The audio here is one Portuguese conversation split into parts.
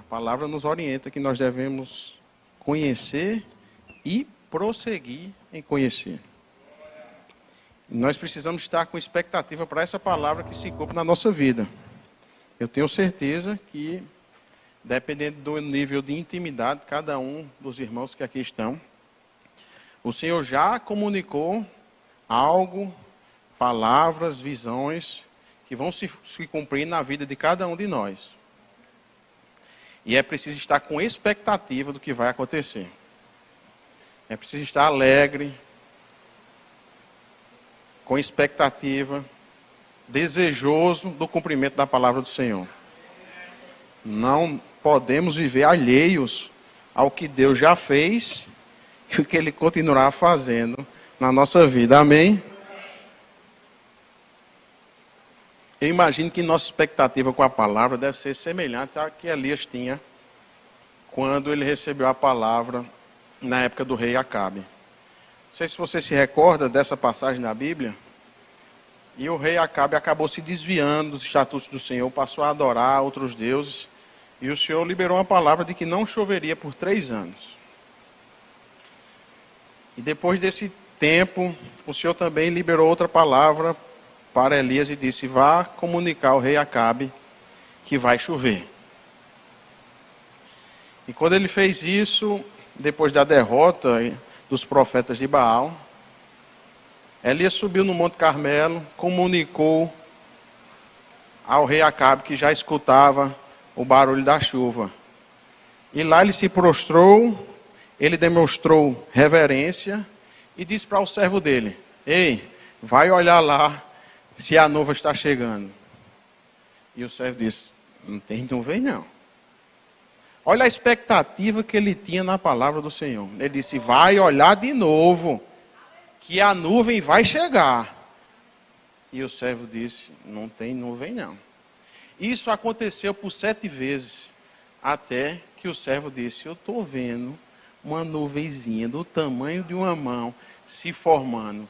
palavra nos orienta que nós devemos conhecer e prosseguir em conhecer. Nós precisamos estar com expectativa para essa palavra que se cumpre na nossa vida. Eu tenho certeza que, dependendo do nível de intimidade de cada um dos irmãos que aqui estão, o Senhor já comunicou algo, palavras, visões, que vão se cumprir na vida de cada um de nós. E é preciso estar com expectativa do que vai acontecer. É preciso estar alegre, com expectativa, desejoso do cumprimento da palavra do Senhor. Não podemos viver alheios ao que Deus já fez e o que Ele continuará fazendo na nossa vida. Amém? Eu imagino que nossa expectativa com a palavra deve ser semelhante à que Elias tinha quando ele recebeu a palavra na época do rei Acabe. Não sei se você se recorda dessa passagem na Bíblia. E o rei Acabe acabou se desviando dos estatutos do Senhor, passou a adorar outros deuses. E o Senhor liberou uma palavra de que não choveria por 3 anos. E depois desse tempo, o Senhor também liberou outra palavra para Elias e disse: vá comunicar ao rei Acabe que vai chover. E quando ele fez isso, depois da derrota dos profetas de Baal, Elias subiu no Monte Carmelo, comunicou ao rei Acabe que já escutava o barulho da chuva. E lá ele se prostrou, ele demonstrou reverência e disse para o servo dele: ei, vai olhar lá se a nuvem está chegando. E o servo disse: não tem nuvem não. Olha a expectativa que ele tinha na palavra do Senhor. Ele disse: vai olhar de novo, que a nuvem vai chegar. E o servo disse: não tem nuvem não. Isso aconteceu por 7 vezes, até que o servo disse: eu estou vendo uma nuvenzinha do tamanho de uma mão se formando.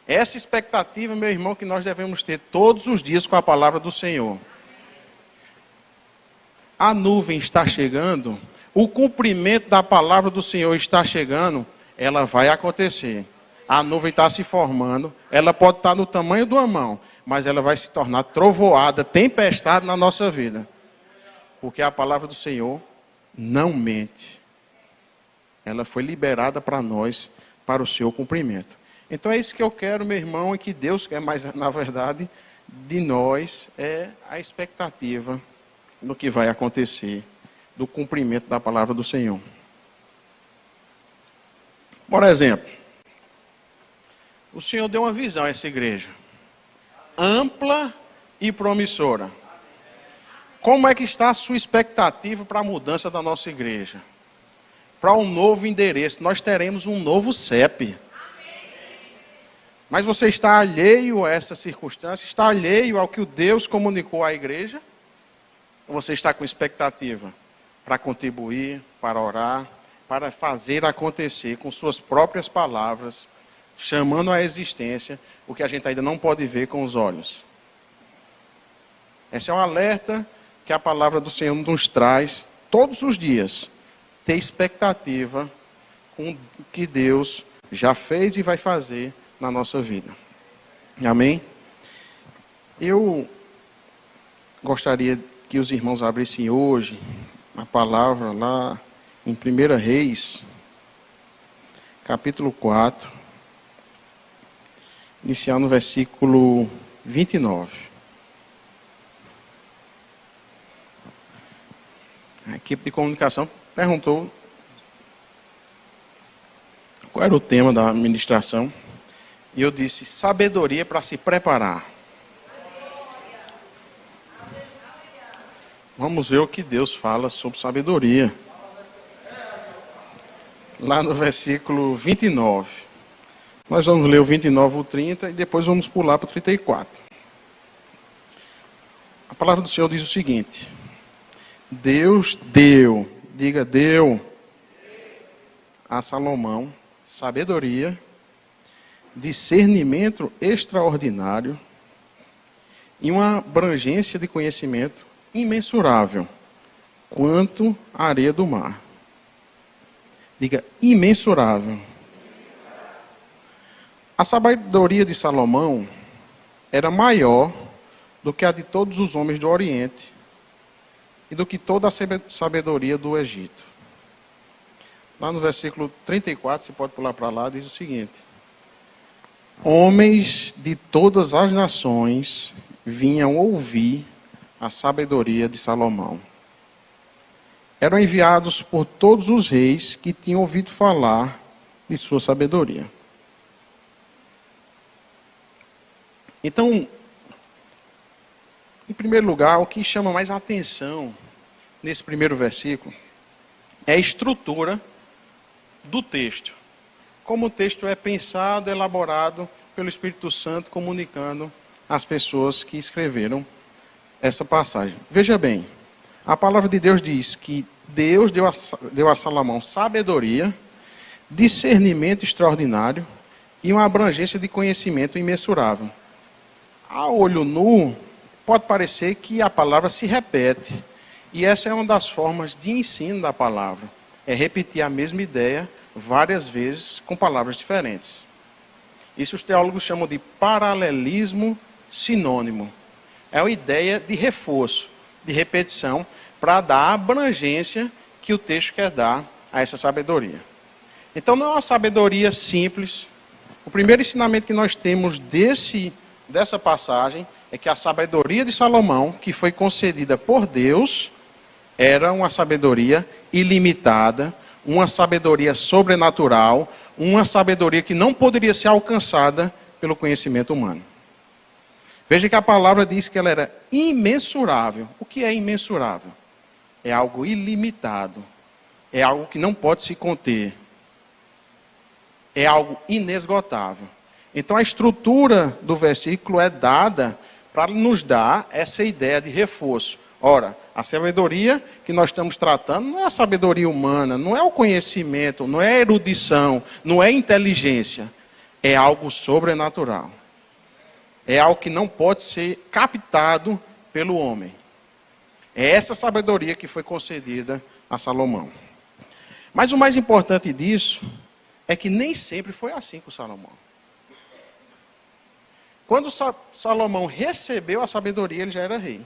Essa expectativa, meu irmão, que nós devemos ter todos os dias com a palavra do Senhor. A nuvem está chegando, o cumprimento da palavra do Senhor está chegando, ela vai acontecer. A nuvem está se formando, ela pode estar no tamanho de uma mão, mas ela vai se tornar trovoada, tempestade na nossa vida. Porque a palavra do Senhor não mente. Ela foi liberada para nós, para o seu cumprimento. Então é isso que eu quero, meu irmão, e que Deus quer, mas na verdade, de nós, é a expectativa do que vai acontecer, do cumprimento da palavra do Senhor. Por exemplo, o Senhor deu uma visão a essa igreja, ampla e promissora. Como é que está a sua expectativa para a mudança da nossa igreja? Para um novo endereço, nós teremos um novo CEP. Mas você está alheio a essa circunstância? Está alheio ao que o Deus comunicou à igreja? Ou você está com expectativa para contribuir, para orar, para fazer acontecer com suas próprias palavras, chamando à existência o que a gente ainda não pode ver com os olhos? Esse é um alerta que a palavra do Senhor nos traz todos os dias. Ter expectativa com o que Deus já fez e vai fazer na nossa vida. Amém? Eu gostaria que os irmãos abrissem hoje a palavra lá em 1 Reis, capítulo 4, iniciar no versículo 29. A equipe de comunicação perguntou qual era o tema da ministração. E eu disse: sabedoria para se preparar. Vamos ver o que Deus fala sobre sabedoria. Lá no versículo 29. Nós vamos ler o 29 ao 30 e depois vamos pular para o 34. A palavra do Senhor diz o seguinte: Deus deu, diga deu, a Salomão sabedoria, discernimento extraordinário e uma abrangência de conhecimento imensurável. quanto a areia do mar. Diga, imensurável. A sabedoria de Salomão era maior do que a de todos os homens do Oriente e do que toda a sabedoria do Egito. Lá no versículo 34, você pode pular para lá, diz o seguinte: homens de todas as nações vinham ouvir a sabedoria de Salomão. Eram enviados por todos os reis que tinham ouvido falar de sua sabedoria. Então, em primeiro lugar, o que chama mais atenção nesse primeiro versículo é a estrutura do texto. Como o texto é pensado, elaborado pelo Espírito Santo, comunicando às pessoas que escreveram essa passagem. Veja bem, a palavra de Deus diz que Deus deu a Salomão sabedoria, discernimento extraordinário e uma abrangência de conhecimento imensurável. A olho nu, pode parecer que a palavra se repete. E essa é uma das formas de ensino da palavra. É repetir a mesma ideia várias vezes com palavras diferentes. Isso os teólogos chamam de paralelismo sinônimo. É uma ideia de reforço, de repetição, para dar a abrangência que o texto quer dar a essa sabedoria. Então não é uma sabedoria simples. O primeiro ensinamento que nós temos dessa passagem é que a sabedoria de Salomão, que foi concedida por Deus, era uma sabedoria ilimitada, uma sabedoria sobrenatural, uma sabedoria que não poderia ser alcançada pelo conhecimento humano. Veja que a palavra diz que ela era imensurável. O que é imensurável? É algo ilimitado. É algo que não pode se conter. É algo inesgotável. Então a estrutura do versículo é dada para nos dar essa ideia de reforço. Ora, a sabedoria que nós estamos tratando não é a sabedoria humana, não é o conhecimento, não é a erudição, não é a inteligência. É algo sobrenatural. É algo que não pode ser captado pelo homem. É essa sabedoria que foi concedida a Salomão. Mas o mais importante disso é que nem sempre foi assim com Salomão. Quando Salomão recebeu a sabedoria, ele já era rei.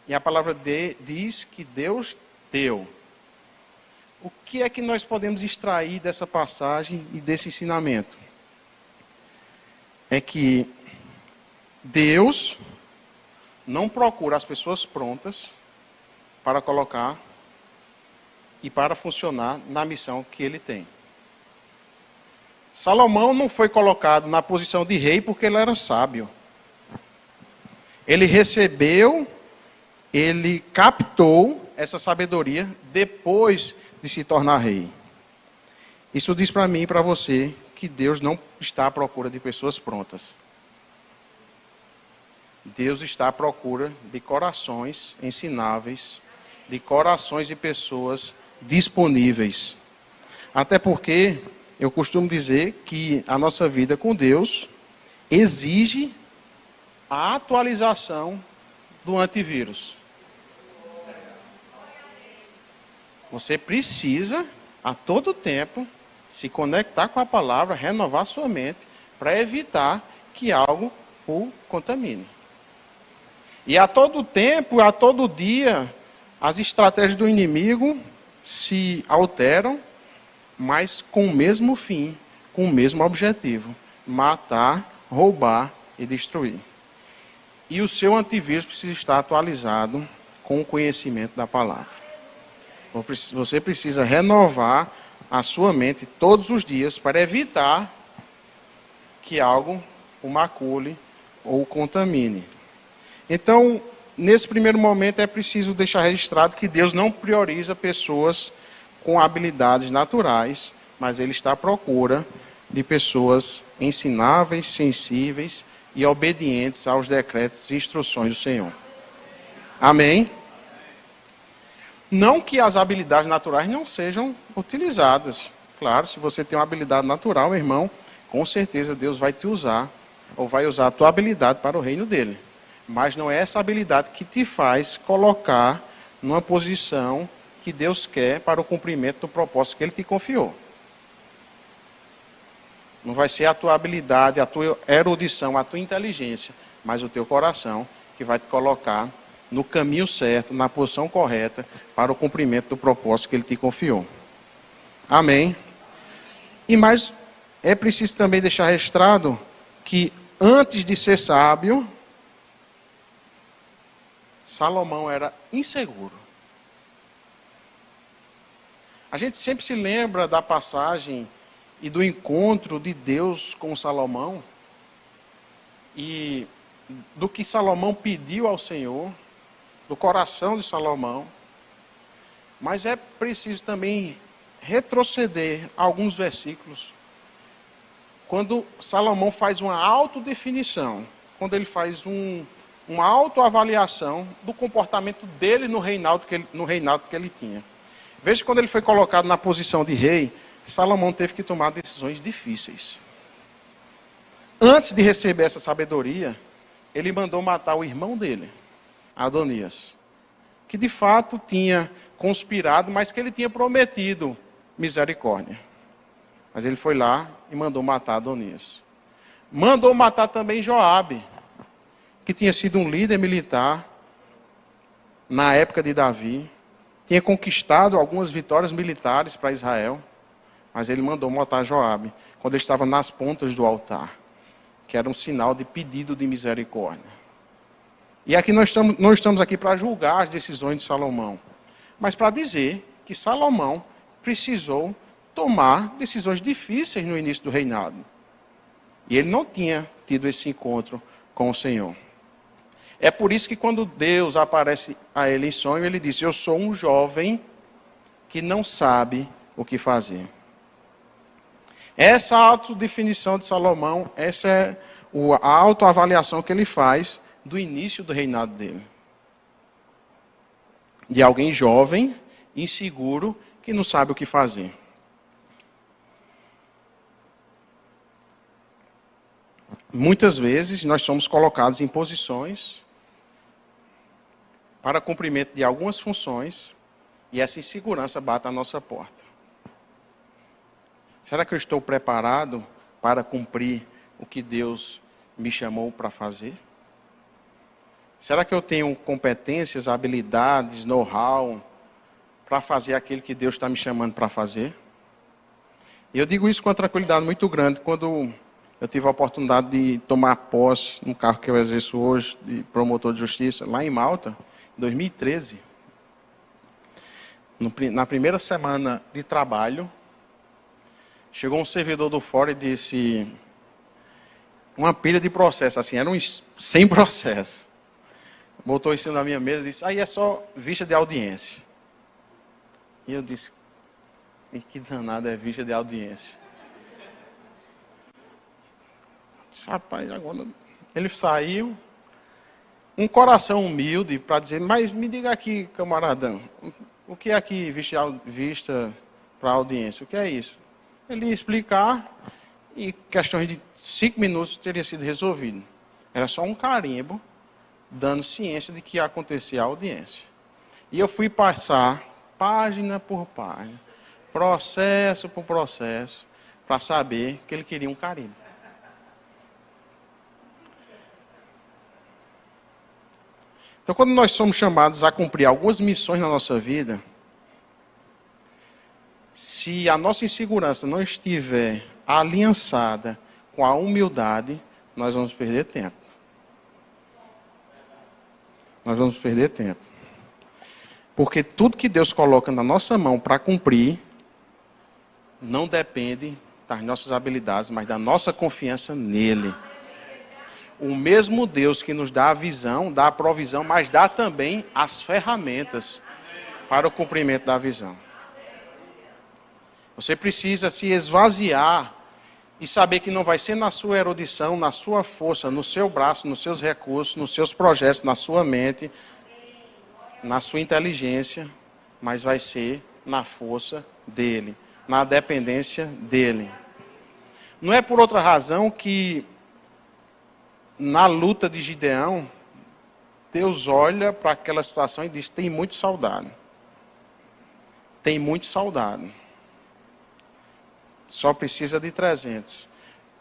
E a palavra diz que Deus deu. O que é que nós podemos extrair dessa passagem e desse ensinamento? É que Deus não procura as pessoas prontas para colocar e para funcionar na missão que ele tem. Salomão não foi colocado na posição de rei porque ele era sábio. Ele recebeu, ele captou essa sabedoria depois de se tornar rei. Isso diz para mim e para você que Deus não está à procura de pessoas prontas. Deus está à procura de corações ensináveis, de corações e pessoas disponíveis. Até porque eu costumo dizer que a nossa vida com Deus exige a atualização do antivírus. Você precisa, a todo tempo, se conectar com a palavra, renovar sua mente, para evitar que algo o contamine. E a todo tempo, a todo dia, as estratégias do inimigo se alteram, mas com o mesmo fim, com o mesmo objetivo: matar, roubar e destruir. E o seu antivírus precisa estar atualizado com o conhecimento da palavra. Você precisa renovar a sua mente todos os dias para evitar que algo o macule ou o contamine. Então, nesse primeiro momento é preciso deixar registrado que Deus não prioriza pessoas com habilidades naturais, mas Ele está à procura de pessoas ensináveis, sensíveis e obedientes aos decretos e instruções do Senhor. Amém? Não que as habilidades naturais não sejam utilizadas. Claro, se você tem uma habilidade natural, meu irmão, com certeza Deus vai te usar, ou vai usar a tua habilidade para o reino dele. Mas não é essa habilidade que te faz colocar numa posição que Deus quer para o cumprimento do propósito que Ele te confiou. Não vai ser a tua habilidade, a tua erudição, a tua inteligência, mas o teu coração que vai te colocar no caminho certo, na posição correta, para o cumprimento do propósito que Ele te confiou. Amém? E mais, é preciso também deixar registrado que antes de ser sábio, Salomão era inseguro. A gente sempre se lembra da passagem e do encontro de Deus com Salomão e do que Salomão pediu ao Senhor, do coração de Salomão. Mas é preciso também retroceder alguns versículos. Quando Salomão faz uma autodefinição, quando ele faz uma autoavaliação do comportamento dele no reinado que ele tinha. Veja que quando ele foi colocado na posição de rei, Salomão teve que tomar decisões difíceis. Antes de receber essa sabedoria, ele mandou matar o irmão dele, Adonias, que de fato tinha conspirado, mas que ele tinha prometido misericórdia. Mas ele foi lá e mandou matar Adonias. Mandou matar também Joabe, que tinha sido um líder militar na época de Davi, tinha conquistado algumas vitórias militares para Israel, mas ele mandou matar Joabe quando ele estava nas pontas do altar, que era um sinal de pedido de misericórdia. E aqui não estamos aqui para julgar as decisões de Salomão, mas para dizer que Salomão precisou tomar decisões difíceis no início do reinado. E ele não tinha tido esse encontro com o Senhor. É por isso que quando Deus aparece a ele em sonho, ele disse: eu sou um jovem que não sabe o que fazer. Essa autodefinição de Salomão, essa é a autoavaliação que ele faz do início do reinado dele. De alguém jovem, inseguro, que não sabe o que fazer. Muitas vezes nós somos colocados em posições para cumprimento de algumas funções e essa insegurança bate à nossa porta. Será que eu estou preparado para cumprir o que Deus me chamou para fazer? Será que eu tenho competências, habilidades, know-how para fazer aquilo que Deus está me chamando para fazer? E eu digo isso com uma tranquilidade muito grande. Quando eu tive a oportunidade de tomar posse no cargo que eu exerço hoje, de promotor de justiça, lá em Malta, em 2013, na primeira semana de trabalho, chegou um servidor do fórum e disse, uma pilha de processo, assim, eram 100 processos. Botou em cima da minha mesa e disse, aí é só vista de audiência. E eu disse, e que danado é vista de audiência? Disse, rapaz, agora... Ele saiu, um coração humilde para dizer, mas me diga aqui, camaradão, o que é aqui vista para audiência? O que é isso? Ele ia explicar e questões de 5 minutos teria sido resolvido. Era só um carimbo dando ciência de que ia acontecer a audiência. E eu fui passar página por página, processo por processo, para saber que ele queria um carimbo. Então, quando nós somos chamados a cumprir algumas missões na nossa vida, se a nossa insegurança não estiver aliançada com a humildade, nós vamos perder tempo. Nós vamos perder tempo. Porque tudo que Deus coloca na nossa mão para cumprir, não depende das nossas habilidades, mas da nossa confiança nele. O mesmo Deus que nos dá a visão, dá a provisão, mas dá também as ferramentas para o cumprimento da visão. Você precisa se esvaziar e saber que não vai ser na sua erudição, na sua força, no seu braço, nos seus recursos, nos seus projetos, na sua mente, na sua inteligência, mas vai ser na força dele, na dependência dele. Não é por outra razão que na luta de Gideão, Deus olha para aquela situação e diz: tem muito soldado. Tem muito soldado. Só precisa de 300.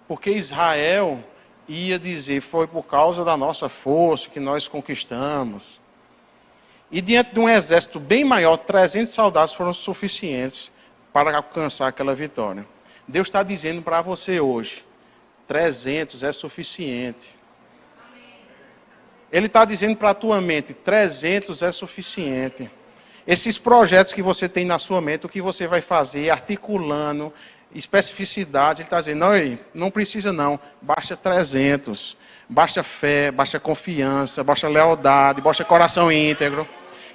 Porque Israel ia dizer: foi por causa da nossa força que nós conquistamos. E diante de um exército bem maior, 300 soldados foram suficientes para alcançar aquela vitória. Deus está dizendo para você hoje: 300 é suficiente. Ele está dizendo para a tua mente: 300 é suficiente. Esses projetos que você tem na sua mente, o que você vai fazer, articulando, especificidade, ele está dizendo: não precisa não, basta 300. Basta fé, basta confiança, basta lealdade, basta coração íntegro.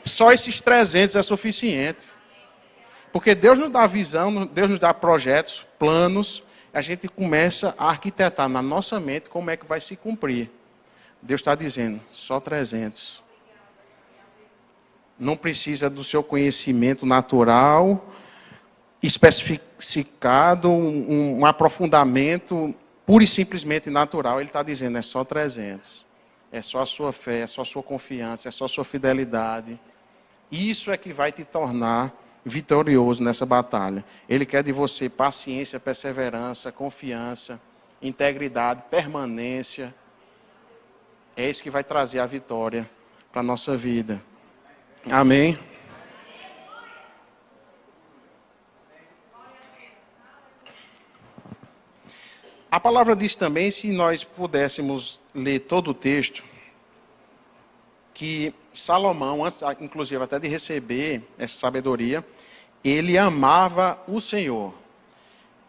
Só esses 300 é suficiente. Porque Deus nos dá visão, Deus nos dá projetos, planos, a gente começa a arquitetar na nossa mente como é que vai se cumprir. Deus está dizendo: só 300. Não precisa do seu conhecimento natural, especificado, um aprofundamento pura e simplesmente natural. Ele está dizendo: é só 300. É só a sua fé, é só a sua confiança, é só a sua fidelidade. Isso é que vai te tornar vitorioso nessa batalha. Ele quer de você paciência, perseverança, confiança, integridade, permanência. É isso que vai trazer a vitória para a nossa vida. Amém? A palavra diz também, se nós pudéssemos ler todo o texto, que Salomão, antes, inclusive até de receber essa sabedoria, ele amava o Senhor.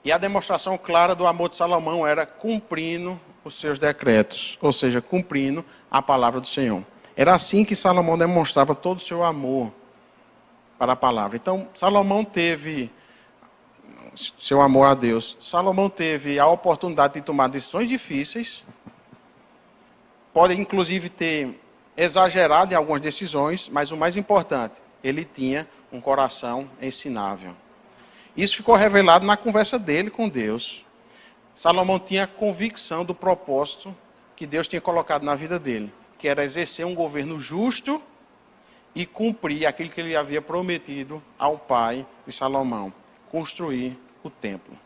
E a demonstração clara do amor de Salomão era cumprindo os seus decretos, ou seja, cumprindo a palavra do Senhor. Era assim que Salomão demonstrava todo o seu amor para a palavra. Então, Salomão teve seu amor a Deus. Salomão teve a oportunidade de tomar decisões difíceis, pode inclusive ter exagerado em algumas decisões, mas o mais importante, ele tinha um coração ensinável. Isso ficou revelado na conversa dele com Deus. Salomão tinha a convicção do propósito que Deus tinha colocado na vida dele, que era exercer um governo justo e cumprir aquilo que ele havia prometido ao pai de Salomão, construir o templo.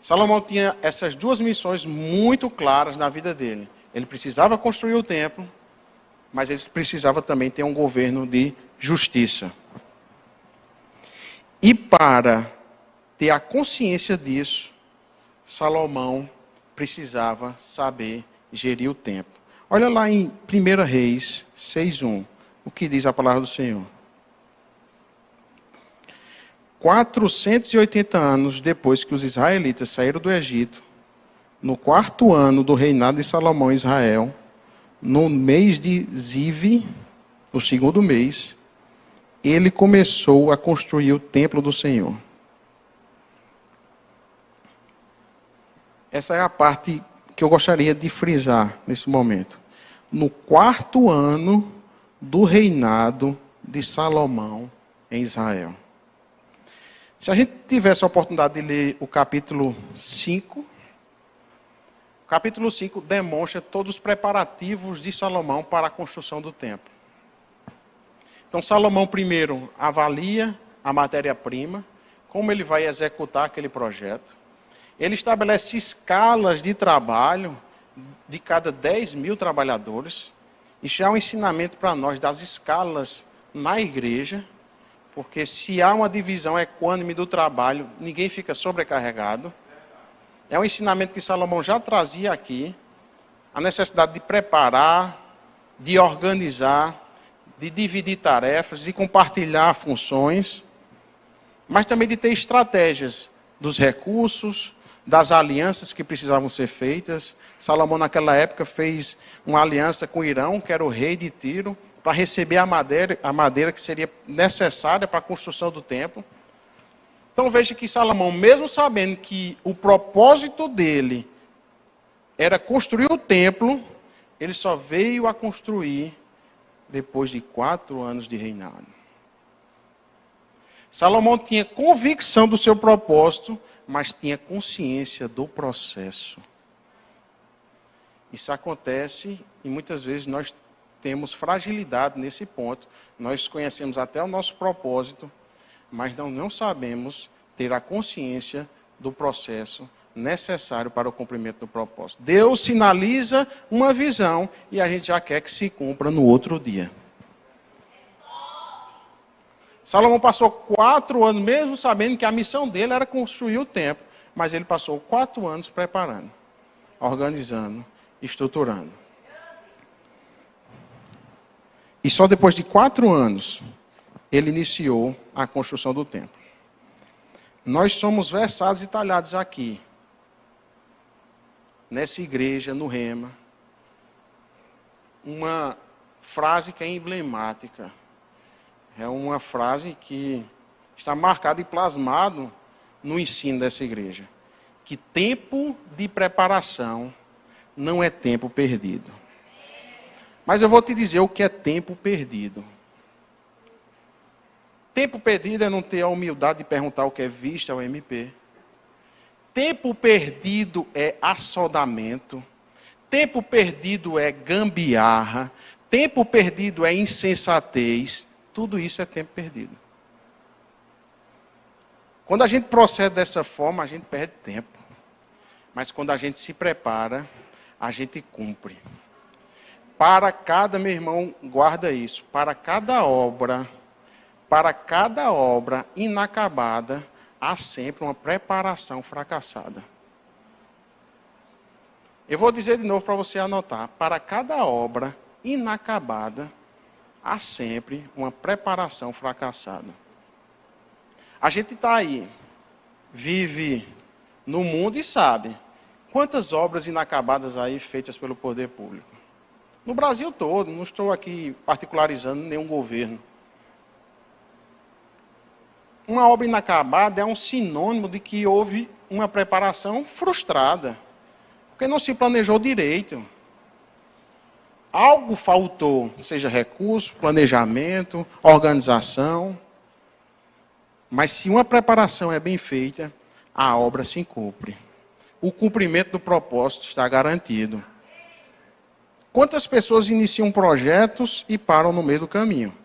Salomão tinha essas duas missões muito claras na vida dele. Ele precisava construir o templo, mas ele precisava também ter um governo de justiça. E para ter a consciência disso, Salomão precisava saber gerir o tempo. Olha lá em 1 Reis 6:1, o que diz a palavra do Senhor. 480 anos depois que os israelitas saíram do Egito, no 4º ano do reinado de Salomão em Israel, no mês de Ziv, o 2º mês, ele começou a construir o templo do Senhor. Essa é a parte que eu gostaria de frisar nesse momento. No 4º ano do reinado de Salomão em Israel. Se a gente tivesse a oportunidade de ler o capítulo 5, o capítulo 5 demonstra todos os preparativos de Salomão para a construção do templo. Então, Salomão primeiro avalia a matéria-prima, como ele vai executar aquele projeto. Ele estabelece escalas de trabalho de cada 10.000 trabalhadores. Isso já é um ensinamento para nós das escalas na igreja, porque se há uma divisão equânime do trabalho, ninguém fica sobrecarregado. É um ensinamento que Salomão já trazia aqui, a necessidade de preparar, de organizar, de dividir tarefas, de compartilhar funções, mas também de ter estratégias dos recursos, das alianças que precisavam ser feitas. Salomão, naquela época, fez uma aliança com Irão, que era o rei de Tiro, para receber a madeira que seria necessária para a construção do templo. Então veja que Salomão, mesmo sabendo que o propósito dele era construir o templo, ele só veio a construir depois de 4 anos de reinado. Salomão tinha convicção do seu propósito, mas tinha consciência do processo. Isso acontece e muitas vezes nós temos fragilidade nesse ponto. Nós conhecemos até o nosso propósito, mas não sabemos ter a consciência do processo necessário para o cumprimento do propósito. Deus sinaliza uma visão e a gente já quer que se cumpra no outro dia. Salomão passou 4 anos, mesmo sabendo que a missão dele era construir o templo, mas ele passou 4 anos preparando, organizando, estruturando. E só depois de 4 anos, ele iniciou a construção do templo. Nós somos versados e talhados aqui, nessa igreja, no Rema, uma frase que é emblemática. É uma frase que está marcada e plasmado no ensino dessa igreja. Que tempo de preparação não é tempo perdido. Mas eu vou te dizer o que é tempo perdido. Tempo perdido é não ter a humildade de perguntar o que é vista ao MP. Tempo perdido é assodamento. Tempo perdido é gambiarra. Tempo perdido é insensatez. Tudo isso é tempo perdido. Quando a gente procede dessa forma, a gente perde tempo. Mas quando a gente se prepara, a gente cumpre. Para cada, meu irmão, guarda isso, para cada obra inacabada, há sempre uma preparação fracassada. Eu vou dizer de novo para você anotar. Para cada obra inacabada, há sempre uma preparação fracassada. A gente está aí, vive no mundo e sabe quantas obras inacabadas aí feitas pelo poder público. No Brasil todo, não estou aqui particularizando nenhum governo. Uma obra inacabada é um sinônimo de que houve uma preparação frustrada, porque não se planejou direito. Algo faltou, seja recurso, planejamento, organização. Mas se uma preparação é bem feita, a obra se cumpre. O cumprimento do propósito está garantido. Quantas pessoas iniciam projetos e param no meio do caminho?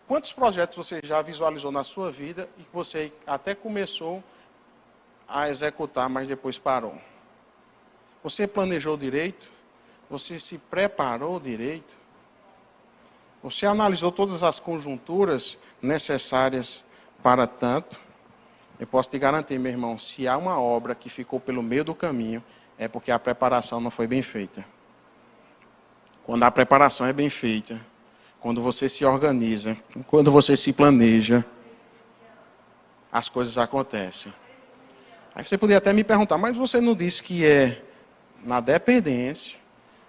Quantos projetos você já visualizou na sua vida e que você até começou a executar, mas depois parou? Você planejou direito? Você se preparou direito? Você analisou todas as conjunturas necessárias para tanto? Eu posso te garantir, meu irmão, se há uma obra que ficou pelo meio do caminho, é porque a preparação não foi bem feita. Quando a preparação é bem feita, quando você se organiza, quando você se planeja, as coisas acontecem. Aí você poderia até me perguntar, mas você não disse que é na dependência,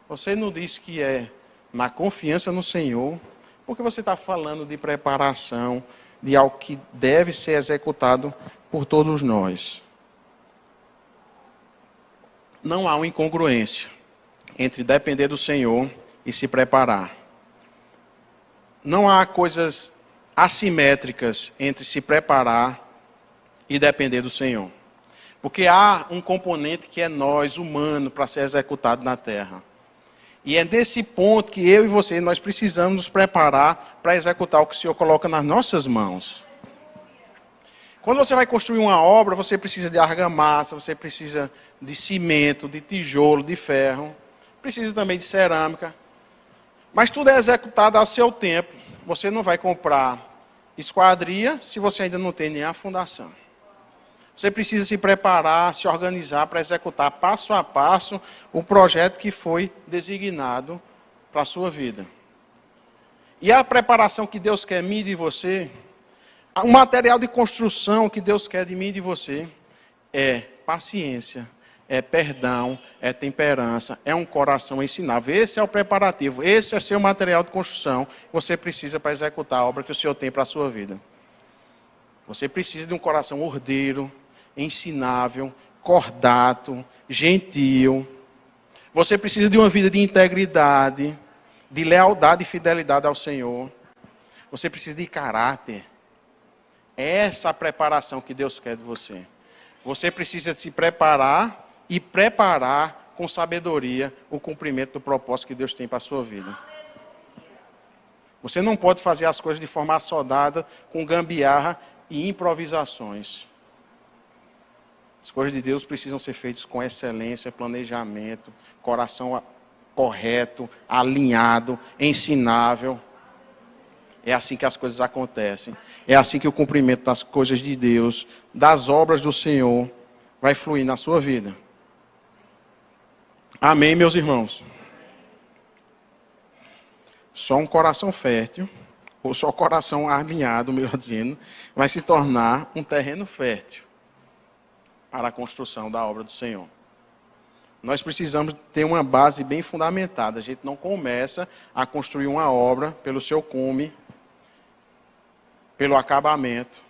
você não disse que é na confiança no Senhor, porque você está falando de preparação, de algo que deve ser executado por todos nós. Não há uma incongruência entre depender do Senhor e se preparar. Não há coisas assimétricas entre se preparar e depender do Senhor. Porque há um componente que é nós, humano, para ser executado na terra. E é nesse ponto que eu e você, nós precisamos nos preparar para executar o que o Senhor coloca nas nossas mãos. Quando você vai construir uma obra, você precisa de argamassa, você precisa de cimento, de tijolo, de ferro, precisa também de cerâmica. Mas tudo é executado a seu tempo. Você não vai comprar esquadria se você ainda não tem nem a fundação. Você precisa se preparar, se organizar para executar passo a passo o projeto que foi designado para a sua vida. E a preparação que Deus quer de mim e de você, o material de construção que Deus quer de mim e de você, é paciência, é perdão, é temperança, é um coração ensinável. Esse é o preparativo, esse é seu material de construção que você precisa para executar a obra que o Senhor tem para a sua vida. Você precisa de um coração ordeiro, ensinável, cordato, gentil. Você precisa de uma vida de integridade, de lealdade e fidelidade ao Senhor. Você precisa de caráter. Essa é a preparação que Deus quer de você. Você precisa se preparar e preparar com sabedoria o cumprimento do propósito que Deus tem para a sua vida. Você não pode fazer as coisas de forma assodada, com gambiarra e improvisações. As coisas de Deus precisam ser feitas com excelência, planejamento, coração correto, alinhado, ensinável. É assim que as coisas acontecem. É assim que o cumprimento das coisas de Deus, das obras do Senhor, vai fluir na sua vida. Amém, meus irmãos? Só um coração fértil, ou só coração alinhado, melhor dizendo, vai se tornar um terreno fértil para a construção da obra do Senhor. Nós precisamos ter uma base bem fundamentada. A gente não começa a construir uma obra pelo seu cume, pelo acabamento.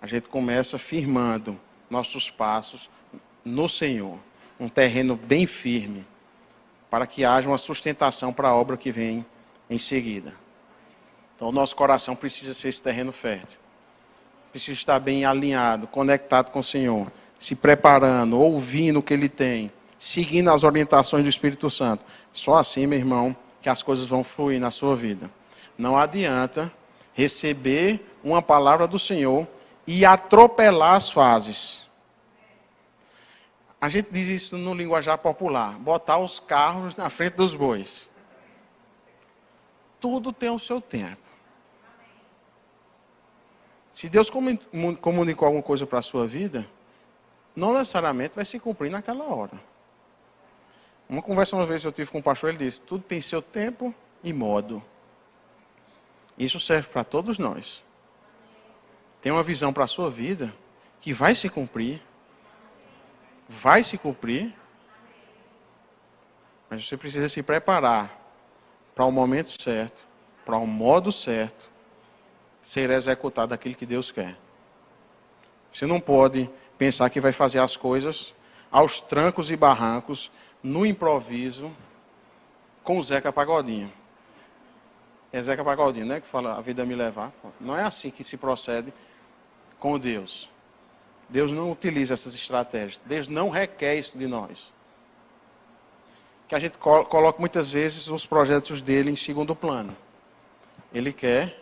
A gente começa firmando nossos passos no Senhor. Um terreno bem firme, para que haja uma sustentação para a obra que vem em seguida. Então, o nosso coração precisa ser esse terreno fértil. Precisa estar bem alinhado, conectado com o Senhor, se preparando, ouvindo o que Ele tem, seguindo as orientações do Espírito Santo. Só assim, meu irmão, que as coisas vão fluir na sua vida. Não adianta receber uma palavra do Senhor e atropelar as fases. A gente diz isso no linguajar popular, botar os carros na frente dos bois. Tudo tem o seu tempo. Se Deus comunicou alguma coisa para a sua vida, não necessariamente vai se cumprir naquela hora. Uma conversa uma vez eu tive com um pastor, ele disse, tudo tem seu tempo e modo. Isso serve para todos nós. Tem uma visão para a sua vida que vai se cumprir. Vai se cumprir. Mas você precisa se preparar para o momento certo, para o modo certo, ser executado aquilo que Deus quer. Você não pode pensar que vai fazer as coisas aos trancos e barrancos, no improviso, com o Zeca Pagodinho. É Zeca Pagodinho, né? Que fala, a vida me levar. Não é assim que se procede com Deus. Deus não utiliza essas estratégias. Deus não requer isso de nós. Que a gente coloca muitas vezes os projetos dele em segundo plano. Ele quer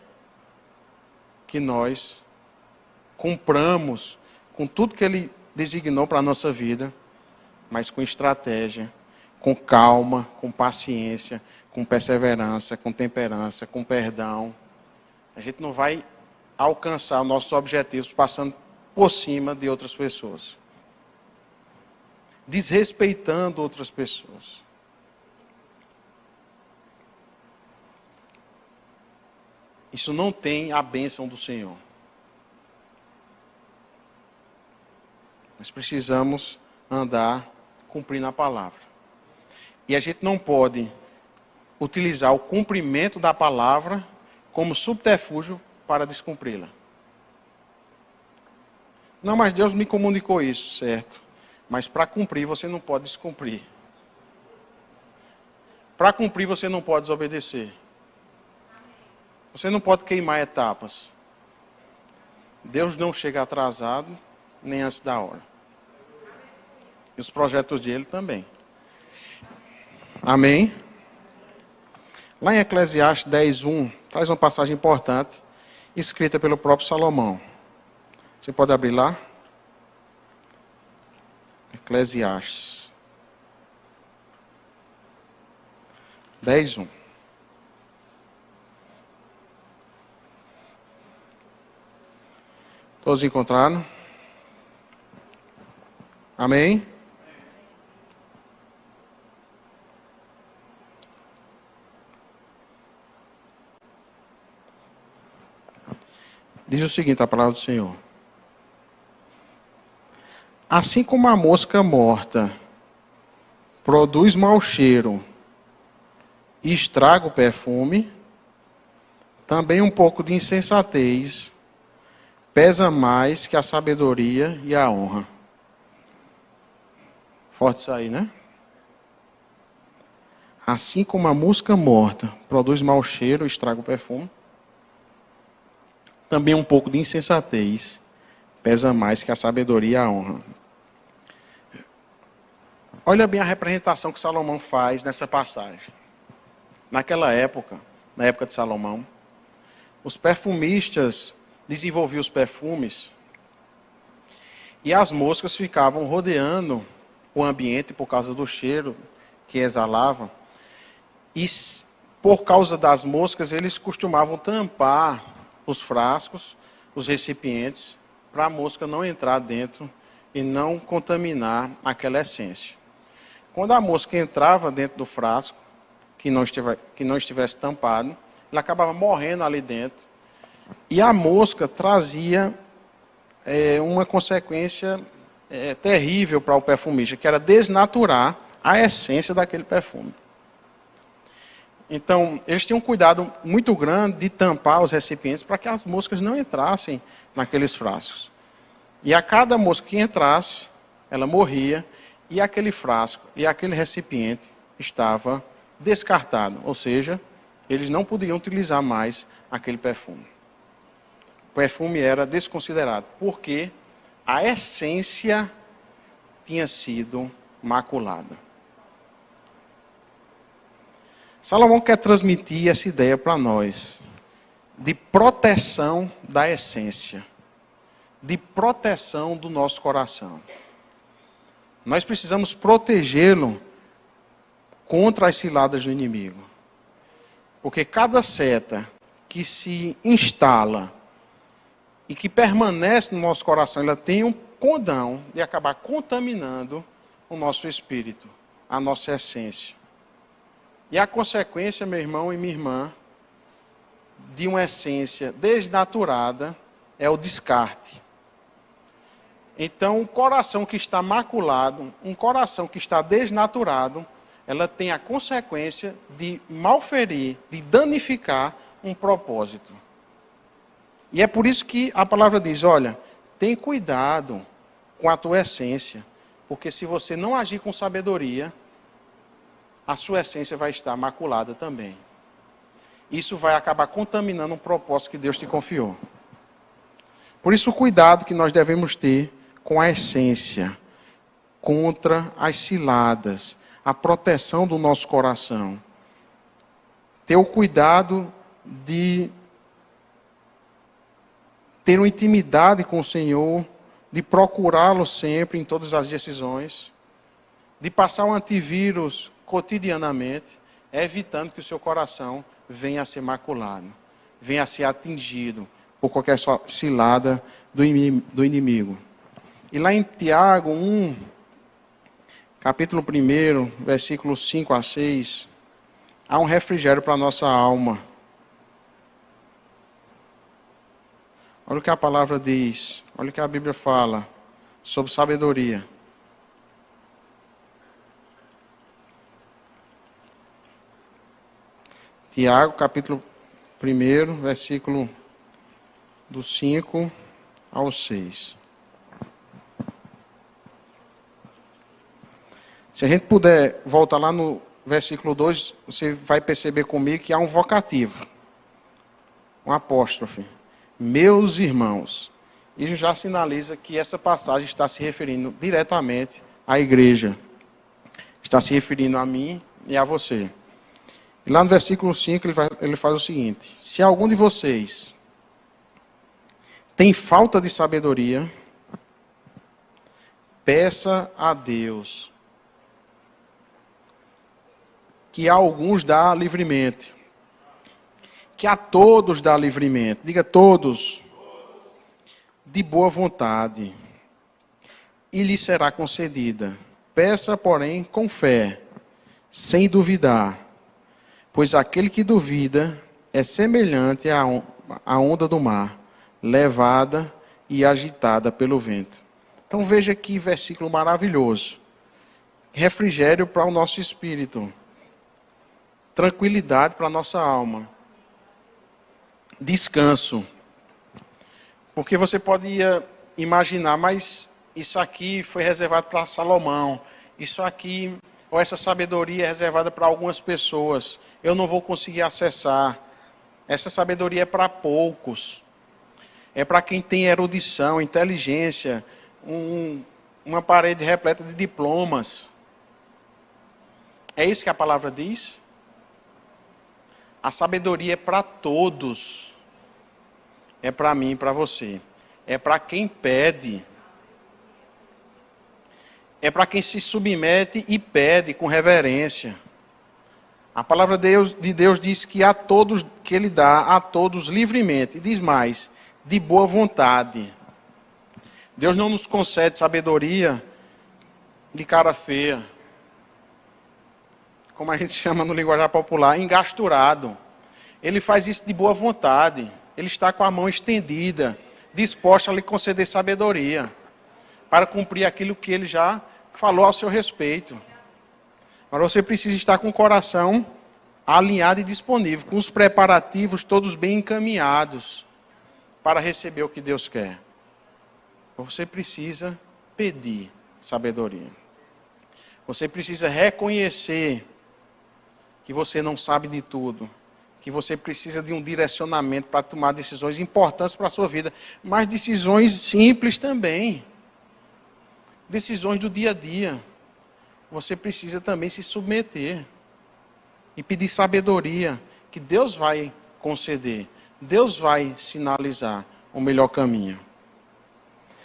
que nós cumpramos com tudo que Ele designou para a nossa vida, mas com estratégia, com calma, com paciência, com perseverança, com temperança, com perdão. A gente não vai alcançar nossos objetivos passando por cima de outras pessoas, desrespeitando outras pessoas. Isso não tem a bênção do Senhor. Nós precisamos andar cumprindo a palavra. E a gente não pode utilizar o cumprimento da palavra como subterfúgio para descumpri-la. Não, mas Deus me comunicou isso, certo. Mas para cumprir você não pode descumprir. Para cumprir você não pode desobedecer. Você não pode queimar etapas. Deus não chega atrasado, nem antes da hora. E os projetos dele também. Amém? Lá em Eclesiastes 10:1, traz uma passagem importante, escrita pelo próprio Salomão. Você pode abrir lá? Eclesiastes 10:1. Todos encontraram? Amém? Diz o seguinte, a palavra do Senhor. Assim como a mosca morta produz mau cheiro e estraga o perfume, também um pouco de insensatez pesa mais que a sabedoria e a honra. Forte isso aí, né? Assim como a mosca morta produz mau cheiro e estraga o perfume, também um pouco de insensatez pesa mais que a sabedoria e a honra. Olha bem a representação que Salomão faz nessa passagem. Naquela época, na época de Salomão, os perfumistas desenvolviam os perfumes e as moscas ficavam rodeando o ambiente por causa do cheiro que exalavam. E por causa das moscas, eles costumavam tampar os frascos, os recipientes, para a mosca não entrar dentro e não contaminar aquela essência. Quando a mosca entrava dentro do frasco, que não estivesse tampado, ela acabava morrendo ali dentro. E a mosca trazia uma consequência terrível para o perfumista, que era desnaturar a essência daquele perfume. Então, eles tinham um cuidado muito grande de tampar os recipientes para que as moscas não entrassem naqueles frascos. E a cada mosca que entrasse, ela morria, e aquele frasco e aquele recipiente estava descartado, ou seja, eles não poderiam utilizar mais aquele perfume. O perfume era desconsiderado, porque a essência tinha sido maculada. Salomão quer transmitir essa ideia para nós, de proteção da essência, de proteção do nosso coração. Nós precisamos protegê-lo contra as ciladas do inimigo. Porque cada seta que se instala e que permanece no nosso coração, ela tem um condão de acabar contaminando o nosso espírito, a nossa essência. E a consequência, meu irmão e minha irmã, de uma essência desnaturada é o descarte. Então, um coração que está maculado, um coração que está desnaturado, ela tem a consequência de malferir, de danificar um propósito. E é por isso que a palavra diz, olha, tem cuidado com a tua essência, porque se você não agir com sabedoria, a sua essência vai estar maculada também. Isso vai acabar contaminando um propósito que Deus te confiou. Por isso, o cuidado que nós devemos ter com a essência, contra as ciladas, a proteção do nosso coração. Ter o cuidado de ter uma intimidade com o Senhor, de procurá-lo sempre em todas as decisões, de passar um antivírus cotidianamente, evitando que o seu coração venha a ser maculado, venha a ser atingido por qualquer cilada do inimigo. E lá em Tiago 1, capítulo 1, versículos 5 a 6, há um refrigério para a nossa alma. Olha o que a palavra diz, olha o que a Bíblia fala sobre sabedoria. Tiago, capítulo 1, versículo do 5 ao 6. Se a gente puder voltar lá no versículo 2, você vai perceber comigo que há um vocativo, um apóstrofe. Meus irmãos. Isso já sinaliza que essa passagem está se referindo diretamente à igreja. Está se referindo a mim e a você. E lá no versículo 5 ele faz o seguinte: se algum de vocês tem falta de sabedoria, peça a Deus, que a alguns dá livremente, que a todos dá livremente, diga todos, de boa vontade, e lhe será concedida. Peça, porém, com fé, sem duvidar, pois aquele que duvida é semelhante à onda do mar, levada e agitada pelo vento. Então veja que versículo maravilhoso. Refrigério para o nosso espírito, tranquilidade para a nossa alma, descanso. Porque você podia imaginar, mas isso aqui foi reservado para Salomão, isso aqui, ou essa sabedoria é reservada para algumas pessoas, eu não vou conseguir acessar. Essa sabedoria é para poucos, é para quem tem erudição, inteligência, uma parede repleta de diplomas. É isso que a palavra diz? A sabedoria é para todos. É para mim e para você. É para quem pede. É para quem se submete e pede com reverência. A palavra de Deus diz que a todos, que Ele dá a todos livremente. E diz mais, de boa vontade. Deus não nos concede sabedoria de cara feia. Como a gente chama no linguajar popular, engasturado. Ele faz isso de boa vontade. Ele está com a mão estendida, disposto a lhe conceder sabedoria, para cumprir aquilo que Ele já falou ao seu respeito. Mas você precisa estar com o coração alinhado e disponível, com os preparativos todos bem encaminhados, para receber o que Deus quer. Você precisa pedir sabedoria. Você precisa reconhecer que você não sabe de tudo, que você precisa de um direcionamento para tomar decisões importantes para a sua vida, mas decisões simples também. Decisões do dia a dia. Você precisa também se submeter e pedir sabedoria, que Deus vai conceder, Deus vai sinalizar o melhor caminho.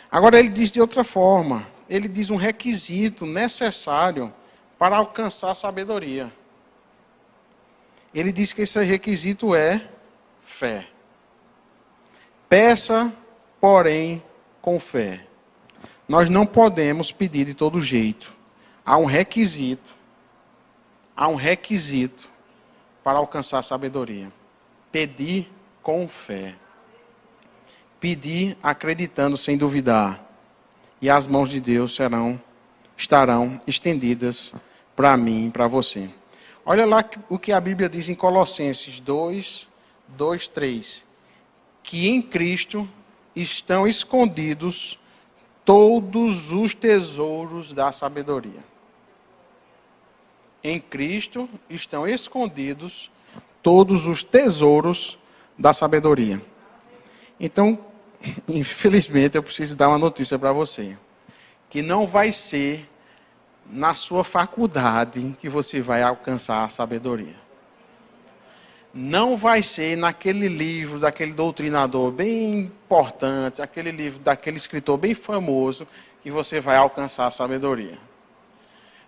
Agora ele diz de outra forma, ele diz um requisito necessário para alcançar a sabedoria. Ele diz que esse requisito é fé. Peça, porém, com fé. Nós não podemos pedir de todo jeito. Há um requisito para alcançar a sabedoria. Pedir com fé. Pedir acreditando sem duvidar. E as mãos de Deus estarão estendidas para mim e para você. Olha lá o que a Bíblia diz em Colossenses 2, 3. Que em Cristo estão escondidos todos os tesouros da sabedoria. Em Cristo estão escondidos todos os tesouros da sabedoria. Então, infelizmente, eu preciso dar uma notícia para você. Que não vai ser na sua faculdade que você vai alcançar a sabedoria. Não vai ser naquele livro daquele doutrinador bem importante, aquele livro daquele escritor bem famoso, que você vai alcançar a sabedoria.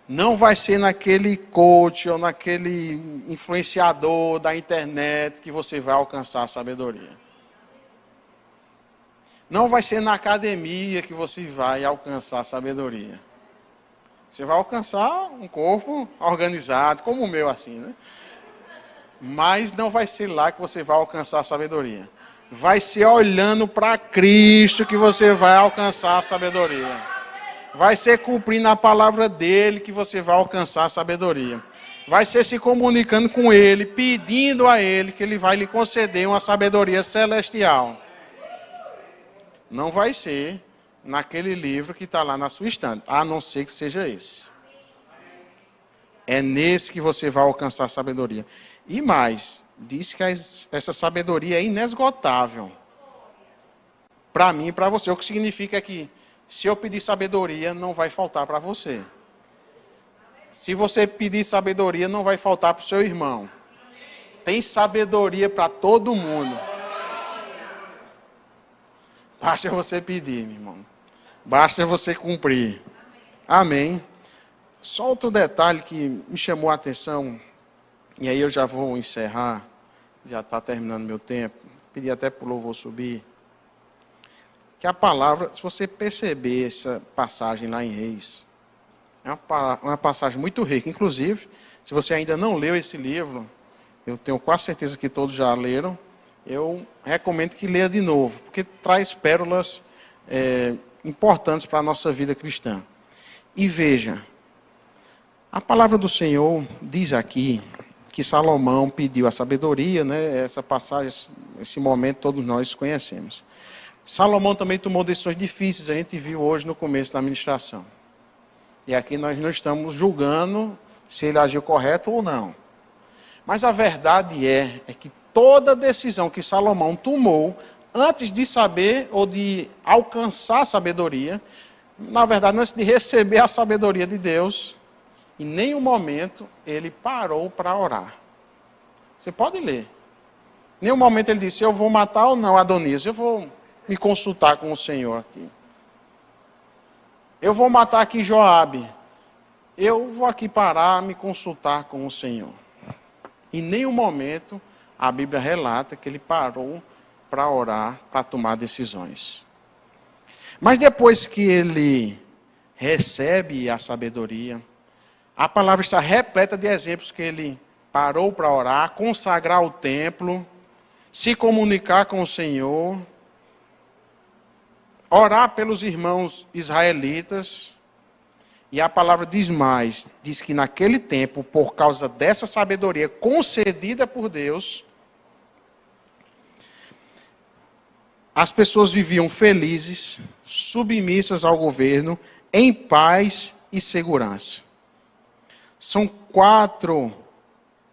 Não vai ser naquele coach ou naquele influenciador da internet que você vai alcançar a sabedoria. Não vai ser na academia que você vai alcançar a sabedoria. Você vai alcançar um corpo organizado, como o meu assim, né? Mas não vai ser lá que você vai alcançar a sabedoria. Vai ser olhando para Cristo que você vai alcançar a sabedoria. Vai ser cumprindo a palavra dele que você vai alcançar a sabedoria. Vai ser se comunicando com ele, pedindo a ele que ele vai lhe conceder uma sabedoria celestial. Não vai ser naquele livro que está lá na sua estante, a não ser que seja esse. É nesse que você vai alcançar a sabedoria. E mais, diz que essa sabedoria é inesgotável. Para mim e para você. O que significa que, se eu pedir sabedoria, não vai faltar para você. Se você pedir sabedoria, não vai faltar para o seu irmão. Tem sabedoria para todo mundo. Basta você pedir, meu irmão. Basta você cumprir. Amém. Só outro detalhe que me chamou a atenção, e aí eu já vou encerrar, já está terminando meu tempo, pedi até para o louvor subir, que a palavra, se você perceber essa passagem lá em Reis, é uma passagem muito rica. Inclusive, se você ainda não leu esse livro, eu tenho quase certeza que todos já leram, eu recomendo que leia de novo, porque traz pérolas importantes para a nossa vida cristã. E veja, a palavra do Senhor diz aqui que Salomão pediu a sabedoria, né? Essa passagem, esse momento todos nós conhecemos. Salomão também tomou decisões difíceis, a gente viu hoje no começo da ministração. E aqui nós não estamos julgando se ele agiu correto ou não. Mas a verdade é que toda decisão que Salomão tomou, antes de saber ou de alcançar a sabedoria, na verdade, antes de receber a sabedoria de Deus, Em nenhum momento ele parou para orar. Você pode ler. Em nenhum momento ele disse, eu vou matar ou não Adonias, eu vou me consultar com o Senhor aqui. Eu vou matar aqui Joabe. Eu vou aqui parar, me consultar com o Senhor. Em nenhum momento a Bíblia relata que ele parou para orar, para tomar decisões. Mas depois que ele recebe a sabedoria, a palavra está repleta de exemplos que ele parou para orar, consagrar o templo, se comunicar com o Senhor, orar pelos irmãos israelitas. E a palavra diz mais, diz que naquele tempo, por causa dessa sabedoria concedida por Deus, as pessoas viviam felizes, submissas ao governo, em paz e segurança. São 4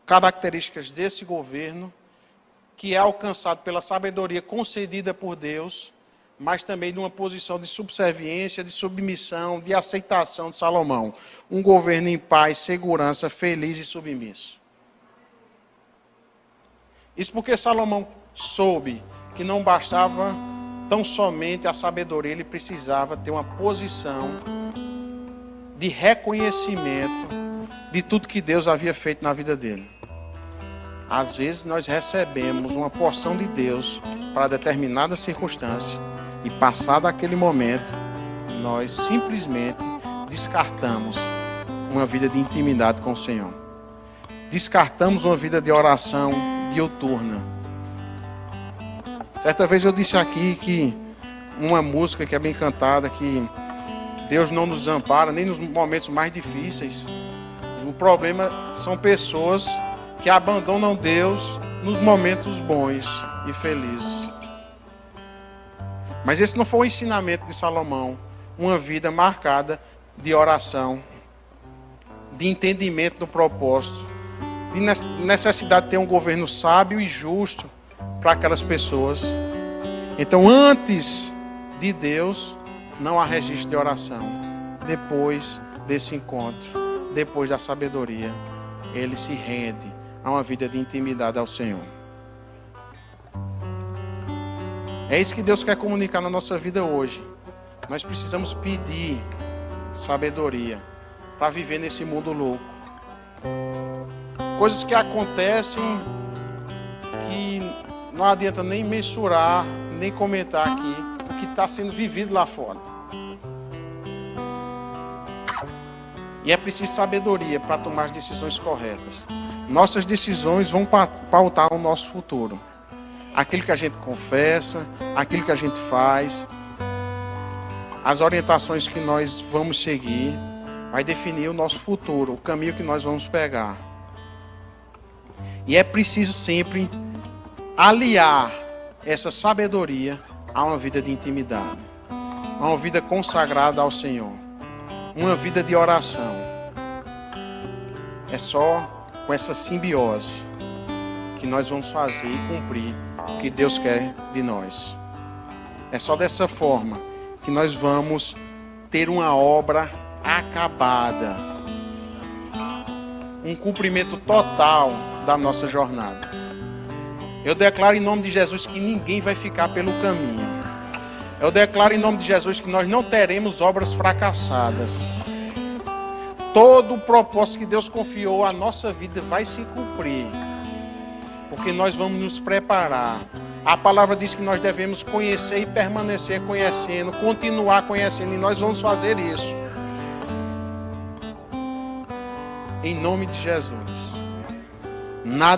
características desse governo que é alcançado pela sabedoria concedida por Deus, mas também numa posição de subserviência, de submissão, de aceitação de Salomão. Um governo em paz, segurança, feliz e submisso. Isso porque Salomão soube que não bastava tão somente a sabedoria, ele precisava ter uma posição de reconhecimento de tudo que Deus havia feito na vida dele. Às vezes nós recebemos uma porção de Deus para determinada circunstância e passado aquele momento, nós simplesmente descartamos uma vida de intimidade com o Senhor. Descartamos uma vida de oração diuturna. Certa vez eu disse aqui que uma música que é bem cantada, que Deus não nos ampara nem nos momentos mais difíceis. O problema são pessoas que abandonam Deus nos momentos bons e felizes. Mas esse não foi o ensinamento de Salomão. Uma vida marcada de oração, de entendimento do propósito, de necessidade de ter um governo sábio e justo para aquelas pessoas. Então, antes de Deus, não há registro de oração. Depois desse encontro, depois da sabedoria, ele se rende a uma vida de intimidade ao Senhor. É isso que Deus quer comunicar na nossa vida hoje. Nós precisamos pedir sabedoria para viver nesse mundo louco. Coisas que acontecem que não adianta nem mensurar, nem comentar aqui o que está sendo vivido lá fora. E é preciso sabedoria para tomar as decisões corretas. Nossas decisões vão pautar o nosso futuro. Aquilo que a gente confessa, aquilo que a gente faz, as orientações que nós vamos seguir, vai definir o nosso futuro, o caminho que nós vamos pegar. E é preciso sempre aliar essa sabedoria a uma vida de intimidade, a uma vida consagrada ao Senhor, uma vida de oração. É só com essa simbiose que nós vamos fazer e cumprir o que Deus quer de nós. É só dessa forma que nós vamos ter uma obra acabada, um cumprimento total da nossa jornada. Eu declaro em nome de Jesus que ninguém vai ficar pelo caminho. Eu declaro em nome de Jesus que nós não teremos obras fracassadas. Todo o propósito que Deus confiou à nossa vida vai se cumprir, porque nós vamos nos preparar. A palavra diz que nós devemos conhecer e permanecer conhecendo, continuar conhecendo, e nós vamos fazer isso. Em nome de Jesus. Nada